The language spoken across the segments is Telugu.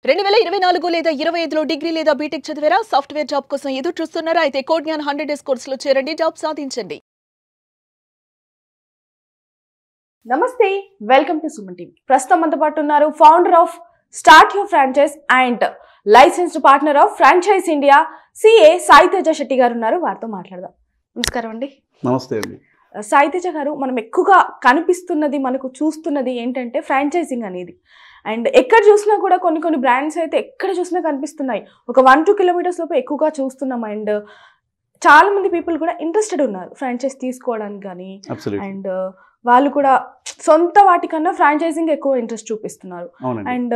2024 లేదా 25లో డిగ్రీ లేదా బీటెక్ చదివారా? సాఫ్ట్వేర్ జాబ్ కోసం ఎదురు చూస్తున్నారా? అయితే కోడ్ జ్ఞాన్ 100 డేస్ కోర్సులో చేరండి, జాబ్ సాధించండి. నమస్తే, వెల్కమ్ టు సుమన్ టీవీ. ప్రస్తుతం మనతో పాటు ఉన్నారు founder of start your franchise and licensed partner of franchise India CA Sai Teja Shetty గారు ఉన్నారు. వారితో మాట్లాడదాం. నమస్కారం అండి. నమస్తే అండి. సాయి తేజ గారు, మనం ఎక్కువగా కనిపిస్తున్నది, మనకు చూస్తున్నది ఏంటంటే ఫ్రాంచైజింగ్ అనేది. అండ్ ఎక్కడ చూసినా కూడా కొన్ని బ్రాండ్స్ అయితే ఎక్కడ చూసినా కనిపిస్తున్నాయి. ఒక 1-2 కిలోమీటర్స్ లోపు ఎక్కువగా చూస్తున్నాం. అండ్ చాలా మంది పీపుల్ కూడా ఇంట్రెస్టెడ్ ఉన్నారు ఫ్రాంచైజ్ తీసుకోవడానికి కానీ. అండ్ వాళ్ళు కూడా సొంత వాటికన్నా ఫ్రాంచైజింగ్ ఎక్కువ ఇంట్రెస్ట్ చూపిస్తున్నారు. అండ్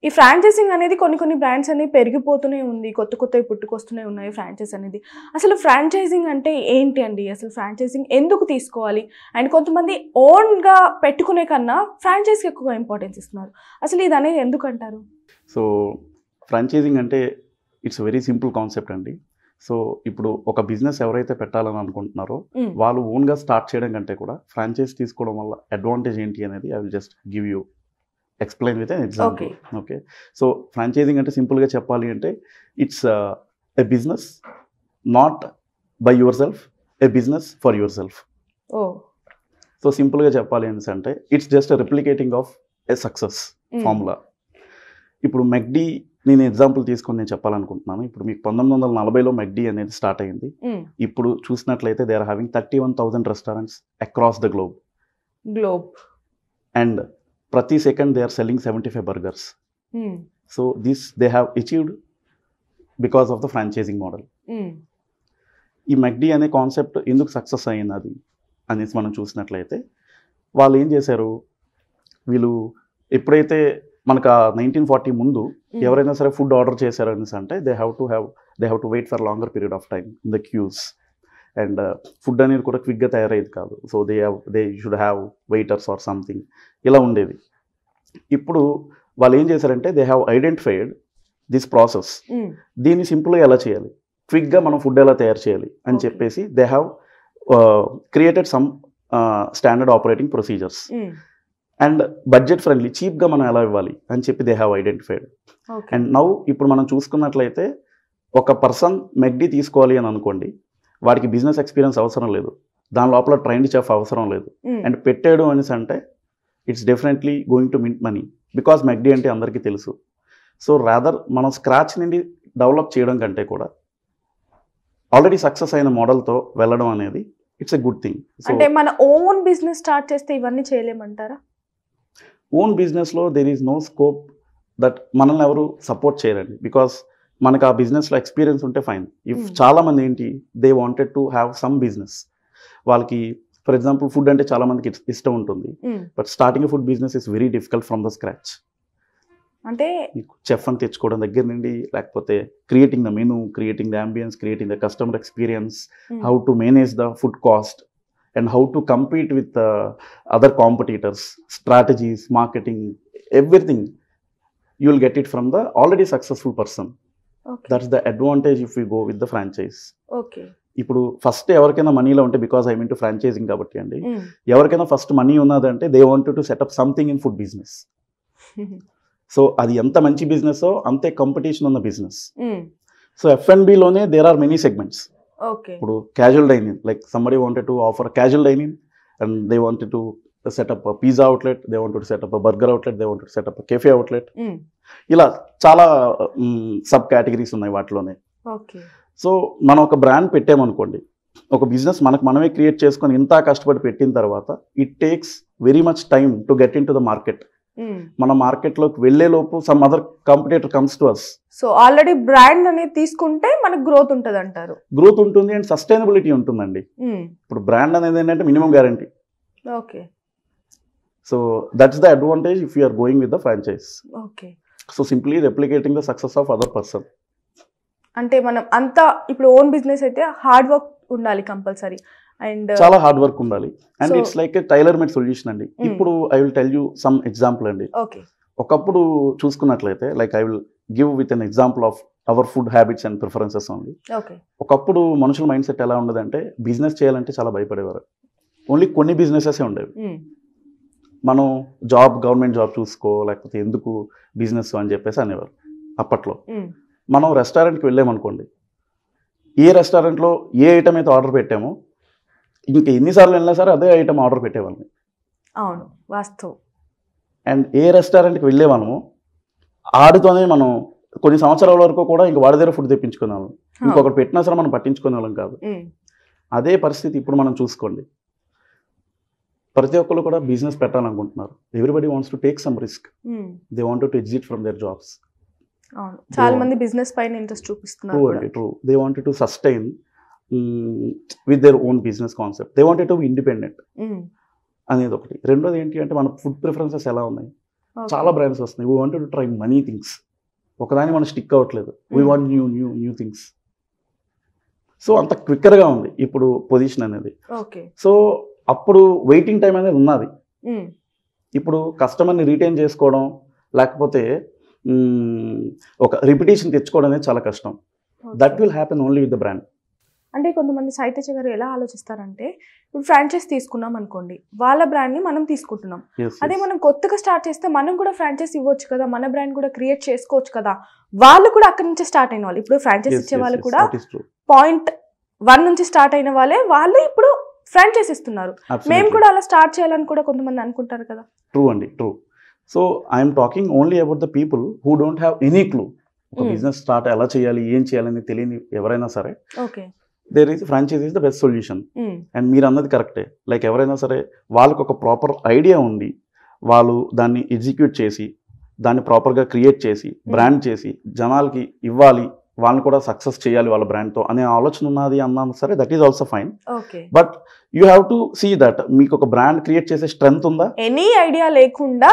ఈ ఫ్రాంచైజింగ్ అనేది కొన్ని బ్రాండ్స్ అనేది పెరిగిపోతూనే ఉంది, కొత్తవి పుట్టుకొస్తూనే ఉన్నాయి ఫ్రాంచైజ్ అనేది. అసలు ఫ్రాంచైజింగ్ అంటే ఏంటి అండి? అసలు ఫ్రాంచైజింగ్ ఎందుకు తీసుకోవాలి? అండ్ కొంతమంది ఓన్గా పెట్టుకునే కన్నా ఫ్రాంచైజ్కి ఎక్కువ ఇంపార్టెన్స్ ఇస్తున్నారు. అసలు ఇది అనేది ఎందుకు అంటారు? సో ఫ్రాంచైజింగ్ అంటే ఇట్స్ వెరీ సింపుల్ కాన్సెప్ట్ అండి. సో ఇప్పుడు ఒక బిజినెస్ ఎవరైతే పెట్టాలని అనుకుంటున్నారో వాళ్ళు ఓన్గా స్టార్ట్ చేయడం కంటే కూడా ఫ్రాంచైజ్ తీసుకోవడం వల్ల అడ్వాంటేజ్ ఏంటి అనేది I will just give you explain with an example. Okay, so franchising అంటే సింపుల్గా చెప్పాలి అంటే it's a business not by your self, a business for your self. So సింపుల్గా చెప్పాలి అంటే it's just replicating of a success formula. ఇప్పుడు మెక్డీ నేను ఎగ్జాంపుల్ తీసుకొని నేను చెప్పాలనుకుంటున్నాను. ఇప్పుడు మీకు 1940లో మెక్డీ అనేది స్టార్ట్ అయింది. ఇప్పుడు చూసినట్లయితే they are having 31,000 restaurants across the globe. And ప్రతి second they are selling 75 burgers. So this they have achieved because of the franchising model. ఈ మెక్డీ అనే కాన్సెప్ట్ ఎందుకు సక్సెస్ అయ్యింది అనేసి మనం చూసినట్లయితే వాళ్ళు ఏం చేశారు, వీళ్ళు ఎప్పుడైతే మనకు 1940 ముందు ఎవరైనా సరే ఫుడ్ ఆర్డర్ చేశారు అనేసి అంటే they have to wait for longer period of time in the queues. And food అనేది కూడా క్విక్గా తయారయ్యేది కాదు. So they should have waiters or something, ఇలా ఉండేది. ఇప్పుడు వాళ్ళు ఏం చేశారంటే they have identified this process. దీన్ని సింపుల్గా ఎలా చేయాలి, క్విక్గా మనం ఫుడ్ ఎలా తయారు చేయాలి అని చెప్పేసి they have created some standard operating procedures. And budget friendly, చీప్గా మనం ఎలా ఇవ్వాలి అని చెప్పి they have identified. And now ఇప్పుడు మనం చూసుకున్నట్లయితే ఒక పర్సన్ మెక్డీ తీసుకోవాలి అని అనుకోండి, వాడికి బిజినెస్ ఎక్స్పీరియన్స్ అవసరం లేదు, దాని లోపల ట్రైన్డ్ చెఫ్ అవసరం లేదు. అండ్ పెట్టాడు అనేసి అంటే it's definitely going to mint money because McD అంటే అందరికీ తెలుసు. సో రాదర్ మనం స్క్రాచ్ నుండి డెవలప్ చేయడం కంటే కూడా ఆల్రెడీ సక్సెస్ అయిన మోడల్తో వెళ్ళడం అనేది ఇట్స్ ఎ గుడ్ థింగ్. అంటే మన ఓన్ బిజినెస్ స్టార్ట్ చేస్తే ఇవన్నీ చేయలేమంటారా? ఓన్ బిజినెస్లో there is no scope that మనల్ని ఎవరు సపోర్ట్ చేయరండి. బికాస్ మనకు ఆ బిజినెస్లో ఎక్స్పీరియన్స్ ఉంటే ఫైన్. ఇఫ్ చాలామంది ఏంటి they wanted to have some business, వాళ్ళకి ఫర్ ఎగ్జాంపుల్ ఫుడ్ అంటే చాలా మందికి ఇష్టం ఉంటుంది, but starting food business is very difficult from the scratch. అంటే చెఫ్ అని తెచ్చుకోవడం దగ్గర నుండి, లేకపోతే creating the menu, creating the ambience, creating the customer experience, how to manage the food cost and how to compete with other competitors, strategies, marketing, everything you will get it from the already successful person. That's the advantage if we go with the franchise. ఇప్పుడు ఫస్ట్ ఎవరికైనా మనీలో ఉంటే, because I mean to franchising కాబట్టి అండి, ఎవరికైనా ఫస్ట్ మనీ ఉన్నదంటే they wanted to set up something in food business. So అది ఎంత మంచి బిజినెస్ అంతే కాంపిటీషన్ ఉన్న బిజినెస్. సో F&Bలోనే దేర్ ఆర్ మెనీ సెగ్మెంట్స్. ఇప్పుడు casual dining, like somebody wanted to offer casual dining and they wanted to set up a pizza outlet, they wanted to set up a burger outlet, they wanted to set up a cafe outlet. ఇలా చాలా సబ్ కేటగిరీస్ ఉన్నాయి వాటిలోనే. సో మనం ఒక బ్రాండ్ పెట్టామనుకోండి, ఒక బిజినెస్ మనమే క్రియేట్ చేసుకొని ఇంత కష్టపడి పెట్టిన తర్వాత it takes very much time to get in to the market. మన మార్కెట్లోకి వెళ్లే లోపు some other competitor comes to us. So already brand అనేది తీసుకుంటే మనకు గ్రోత్ ఉంటుంది అంటారు? గ్రోత్ ఉంటుంది అండ్ సస్టైనబిలిటీ ఉంటుందండి. ఇప్పుడు బ్రాండ్ అనేది ఏంటంటే minimum guarantee. Okay, so that's the advantage if you are going with the franchise. Okay, so simply replicating the success of other person. అంటే మనం అంతా ఇప్పుడు ఓన్ బిజినెస్ అయితే హార్డ్ వర్క్ ఉండాలి కంపల్సరీ, అండ్ చాలా హార్డ్ వర్క్ ఉండాలి. And it's like a tailor made solution అండి. ఇప్పుడు I will tell you some example అండి. ఒకప్పుడు చూసుకున్నట్లయితే, like I will give with an example of our food habits and preferences only. ఒకప్పుడు మనుషుల మైండ్ సెట్ ఎలా ఉండదంటే బిజినెస్ చేయాలంటే చాలా భయపడేవారు. ఓన్లీ కొన్ని బిజినెసెస్ ఉండేవి. మనం గవర్నమెంట్ జాబ్ చూసుకో, లేకపోతే ఎందుకు బిజినెస్ అని చెప్పేసి అనేవారు అప్పట్లో. మనం రెస్టారెంట్కి వెళ్ళామనుకోండి, ఏ రెస్టారెంట్లో ఏ ఐటమ్ అయితే ఆర్డర్ పెట్టామో ఇంకా ఎన్నిసార్లు వెళ్ళినా సరే అదే ఐటమ్ ఆర్డర్ పెట్టేవాళ్ళని. అవును, వాస్తవం. అండ్ ఏ రెస్టారెంట్కి వెళ్ళేవాళ్ళము ఆడితోనే మనం కొన్ని సంవత్సరాల వరకు కూడా ఇంక వాడి దగ్గర ఫుడ్ తెప్పించుకునే వాళ్ళం. ఇంకొకటి పెట్టినా సరే మనం పట్టించుకునే వాళ్ళం కాదు. అదే పరిస్థితి ఇప్పుడు మనం చూసుకోండి. ప్రతి ఒక్కరు కూడా బిజినెస్ పెట్టాలనుకుంటున్నారు. Everybody wants to take some risk. They want to exit from their jobs. అవును, చాలా మంది బిజినెస్ పైన ఇంట్రెస్ట్ చూపిస్తున్నారు. ట్రూ అండి, true. They wanted to sustain with their own business concept. They wanted to be independent అనేది ఒకటి. రెండోది ఏంటి అంటే మన ఫుడ్ ప్రిఫరెన్సెస్ ఎలా ఉన్నాయి, చాలా బ్రాండ్స్ వస్తున్నాయి. We wanted to try money things. ఒకదాని మనం స్టిక్ అవ్వట్లేదు. We want new things. So అంత క్విక్కర్గా ఉంది ఇప్పుడు పొజిషన్ అనేది. సో అప్పుడు వెయిటింగ్ టైం అనేది ఉన్నది. ఇప్పుడు కస్టమర్ని రీటైన్ చేసుకోవడం, లేకపోతే ఒక రిపిటేషన్ తెచ్చుకోవడం అనేది చాలా కష్టం. That will happen only with the brand. అంటే కొంతమంది సాయితేజ గారు ఎలా ఆలోచిస్తారంటే, ఇప్పుడు ఫ్రాంచైజ్ తీసుకున్నాం అనుకోండి, వాళ్ళ బ్రాండ్ని మనం తీసుకుంటున్నాం. అదే మనం కొత్తగా స్టార్ట్ చేస్తే మనం కూడా ఫ్రాంచైజ్ ఇవ్వచ్చు కదా, మన బ్రాండ్ కూడా క్రియేట్ చేసుకోవచ్చు కదా. వాళ్ళు కూడా అక్కడి నుంచి స్టార్ట్ అయిన వాళ్ళు, ఇప్పుడు ఫ్రాంచైజ్ ఇచ్చే వాళ్ళు కూడా .1 నుంచి స్టార్ట్ అయిన వాళ్ళు ఇప్పుడు ఫ్రాంచైజ్ ఇస్తున్నారు. మేము కూడా అలా స్టార్ట్ చేయాలని కూడా కొంతమంది అనుకుంటారు కదా. ట్రూ అండి, true. So I'm talking only about the people who don't have any clue. ఒక బిజినెస్ స్టార్ట్ ఎలా చేయాలి, ఏం చేయాలని తెలియని ఎవరైనా సరే, there is franchise is the best solution. And మీరు అన్నది కరెక్టే. లైక్ ఎవరైనా సరే వాళ్ళకు ఒక ప్రాపర్ ఐడియా ఉండి వాళ్ళు దాన్ని ఎగ్జిక్యూట్ చేసి దాన్ని ప్రాపర్గా క్రియేట్ చేసి బ్రాండ్ చేసి జనాలకి ఇవ్వాలి, వాళ్ళని కూడా సక్సెస్ చేయాలి వాళ్ళ బ్రాండ్తో అనే ఆలోచన ఉన్నది అన్నా సరే, that is also fine. But you have to see that మీకు ఒక బ్రాండ్ క్రియేట్ చేసే స్ట్రెంగ్త్ ఉందా. ఎనీ ఐడియా లేకుండా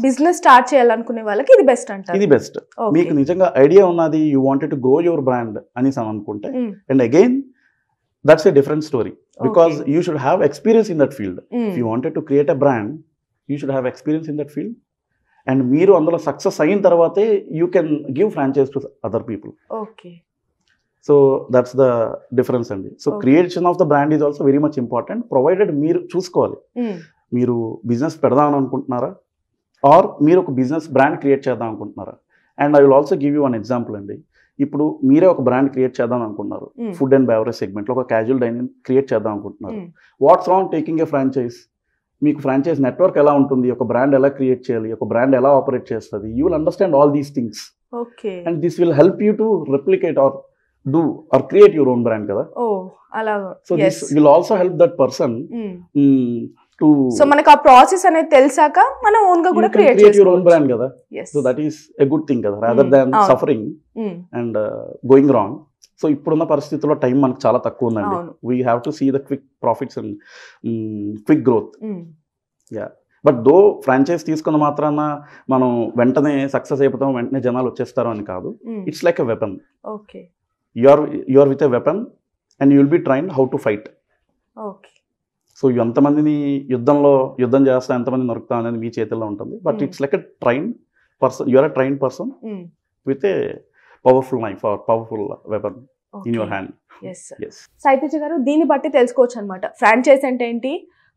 బిజినెస్ స్టార్ట్ చేయాలనుకునే వాళ్ళకి ఇది బెస్ట్ అంటారు. ఇది బెస్ట్. మీకు నిజంగా ఐడియా ఉన్నది, you wanted to grow your brand అని అనుకుంటే, and again that's a different story. Because you should have experience in that field. If you wanted to create a brand, you should have experience in that field. And మీరు అందులో సక్సెస్ అయిన తర్వాతే you can give franchise to other people. So that's the difference అండి. So creation of the brand is also very much important. Provided మీరు చూసుకోవాలి, మీరు బిజినెస్ పెడదామని అనుకుంటున్నారా, ఆర్ మీరు ఒక బిజినెస్ బ్రాండ్ క్రియేట్ చేద్దాం అనుకుంటున్నారా. And I will also give you one example అండి. ఇప్పుడు మీరే ఒక బ్రాండ్ క్రియేట్ చేద్దాం అనుకుంటున్నారు, ఫుడ్ అండ్ బెవరేజ్ సెగ్మెంట్లో ఒక క్యాజువల్ డైనింగ్ క్రియేట్ చేద్దాం అనుకుంటున్నారు. What's wrong taking a franchise? మీకు ఫ్రాంచైజ్ నెట్వర్క్ ఎలా ఉంటుంది, ఒక బ్రాండ్ ఎలా క్రియేట్ చేయాలి, ఒక బ్రాండ్ ఎలా ఆపరేట్ చేస్తుంది, you will understand all these things. And this will help you to replicate or do or create your own brand కదా. So this will also help that person to. So మనకు ఆ ప్రాసెస్ అనేది తెలిసాక మనం ఓన్ గా కూడా క్రియేట్ చేసుకోవచ్చు యువర్ ఓన్ బ్రాండ్ కదా. So that is a good thing కదా, rather than suffering and going wrong. So ఇప్పుడున్న పరిస్థితుల్లో టైం మనకు చాలా తక్కువ ఉందండి. We have to see the quick profits and quick growth. Yeah, but though franchise తీసుకున్న మాత్రాన మనం వెంటనే సక్సెస్ అయిపోతాం, వెంటనే జనాలు వచ్చేస్తారు అని కాదు. It's like a weapon. You are with a weapon and you will be trained how to fight. So ఎంతమందిని యుద్ధం చేస్తా, ఎంతమంది నరుకుతా అనేది మీ చేతుల్లో ఉంటుంది. But it's like a train person. You are a train person with a powerful knife or powerful weapon in your hand. Saiteja గారు, దీన్ని బట్టి తెలుసుకోవచ్చు అనమాట ఫ్రాంచైజ్ అంటే ఏంటి,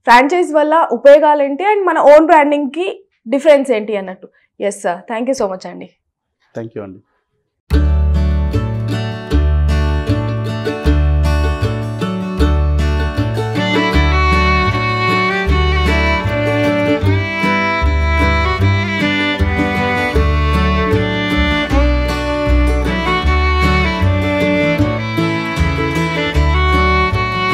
ఫ్రాంచైజ్ వల్ల ఉపయోగాలు ఏంటి, అండ్ మన ఓన్ బ్రాండింగ్ కి డిఫరెన్స్ ఏంటి అన్నట్టు. Yes sir, thank you so much అండి. థ్యాంక్ యూ అండి.